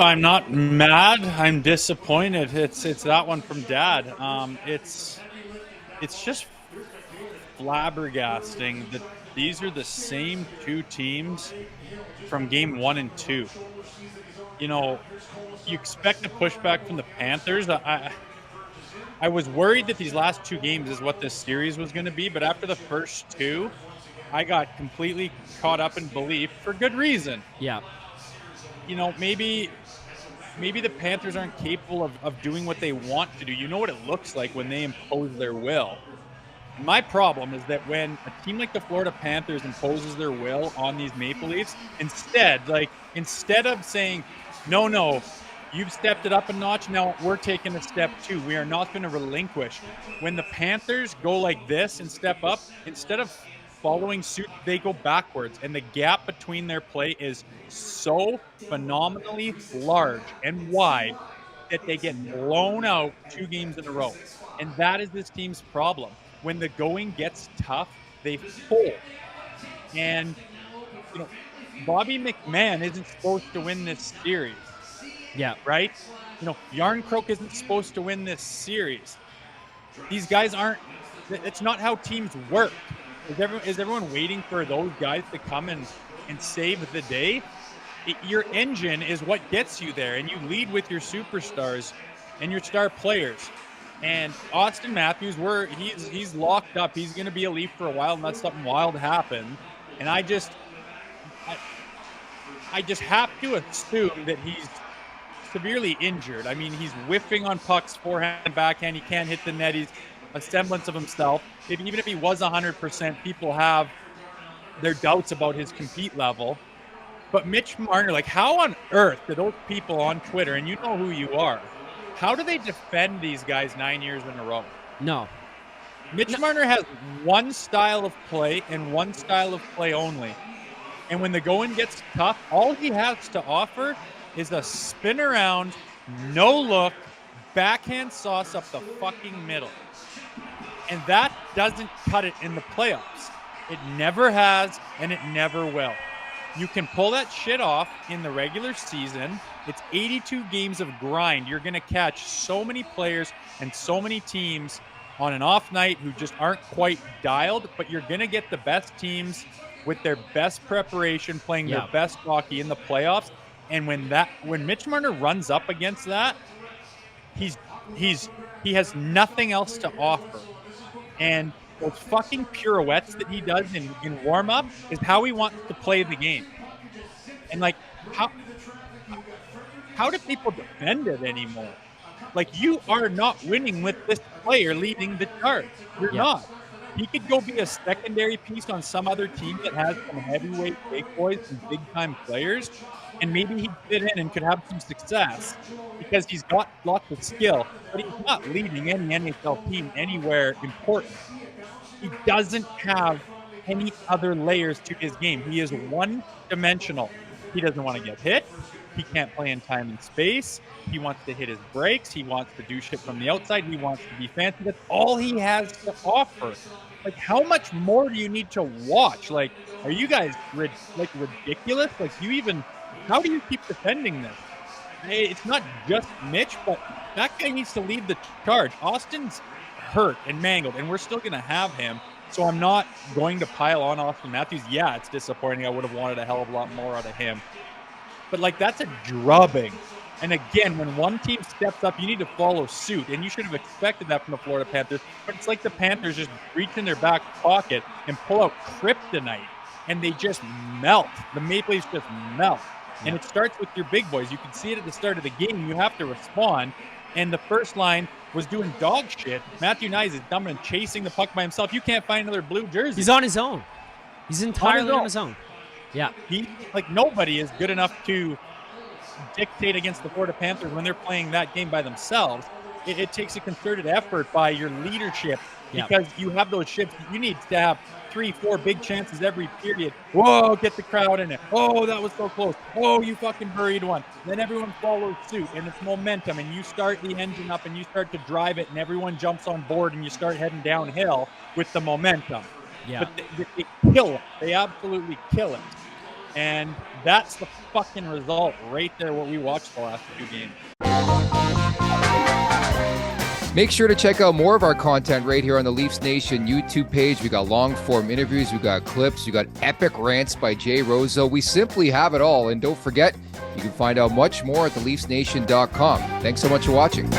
I'm not mad. I'm disappointed. It's that one from Dad. It's just flabbergasting that these are the same two teams from game 1 and 2. You know, you expect a pushback from the Panthers. I was worried that these last two games is what this series was going to be, but after the first two, I got completely caught up in belief for good reason. Yeah. Maybe the Panthers aren't capable of doing what they want to do. You know what it looks like when they impose their will. And my problem is that when a team like the Florida Panthers imposes their will on these Maple Leafs, instead of saying, no, you've stepped it up a notch, now we're taking a step too. We are not going to relinquish. When the Panthers go like this and step up, instead of following suit, they go backwards. And the gap between their play is so phenomenally large and wide that they get blown out 2 games in a row. And that is this team's problem. When the going gets tough, they fold. And, Bobby McMahon isn't supposed to win this series. Yeah. Right? Yarncroke isn't supposed to win this series. These guys aren't. It's not how teams work. Is everyone waiting for those guys to come and save the day? Your engine is what gets you there, and you lead with your superstars and your star players. And Austin Matthews, he's locked up. He's going to be a Leaf for a while, unless something wild happens. And I just have to assume that he's severely injured. I mean, he's whiffing on pucks, forehand and backhand. He can't hit the net. He's a semblance of himself. Even if he was 100%, people have their doubts about his compete level. But Mitch Marner, how on earth do those people on Twitter, and you know who you are, how do they defend these guys 9 years in a row? No. Mitch Marner has one style of play and one style of play only. And when the going gets tough, all he has to offer is a spin around, no look, backhand sauce up the fucking middle. And that doesn't cut it in the playoffs. It never has, and it never will. You can pull that shit off in the regular season. It's 82 games of grind. You're going to catch so many players and so many teams on an off night who just aren't quite dialed, but you're going to get the best teams with their best preparation playing their best hockey in the playoffs. And when Mitch Marner runs up against that, he has nothing else to offer. And those fucking pirouettes that he does in warm-up is how he wants to play the game. And how do people defend it anymore? You are not winning with this player leading the charge. You're not. He could go be a secondary piece on some other team that has some heavyweight big boys and big-time players, and maybe he'd fit in and could have some success because he's got lots of skill, but he's not leading any NHL team anywhere important. He doesn't have any other layers to his game. He is one-dimensional. He doesn't want to get hit. He can't play in time and space. He wants to hit his breaks. He wants to do shit from the outside. He wants to be fancy. That's all he has to offer. How much more do you need to watch? Are you guys ridiculous? How do you keep defending this? It's not just Mitch, but that guy needs to lead the charge. Austin's hurt and mangled, and we're still going to have him. So I'm not going to pile on Austin Matthews. Yeah, it's disappointing. I would have wanted a hell of a lot more out of him. But that's a drubbing. And again, when one team steps up, you need to follow suit. And you should have expected that from the Florida Panthers. But it's like the Panthers just reach in their back pocket and pull out kryptonite. And they just melt. The Maple Leafs just melt. And it starts with your big boys. You can see it at the start of the game. You have to respond. And the first line was doing dog shit. Matthew Knies is dumbing and chasing the puck by himself. You can't find another blue jersey. He's on his own. He's entirely on his own. Yeah. Nobody is good enough to dictate against the Florida Panthers when they're playing that game by themselves. It takes a concerted effort by your leadership because you have those shifts. You need to have 3-4 big chances every period. Whoa, get the crowd in it. Oh, that was so close. Oh, you fucking buried one. Then everyone follows suit, and it's momentum, and you start the engine up, and you start to drive it, and everyone jumps on board, and you start heading downhill with the momentum. Yeah. But they kill it. They absolutely kill it. And That's the fucking result right there, what we watched the last 2 games. Make sure to check out more of our content right here on the Leafs Nation YouTube page. We got long-form interviews, we got clips, we got epic rants by Jay Rosehill. We simply have it all. And don't forget, you can find out much more at theleafsnation.com. Thanks so much for watching.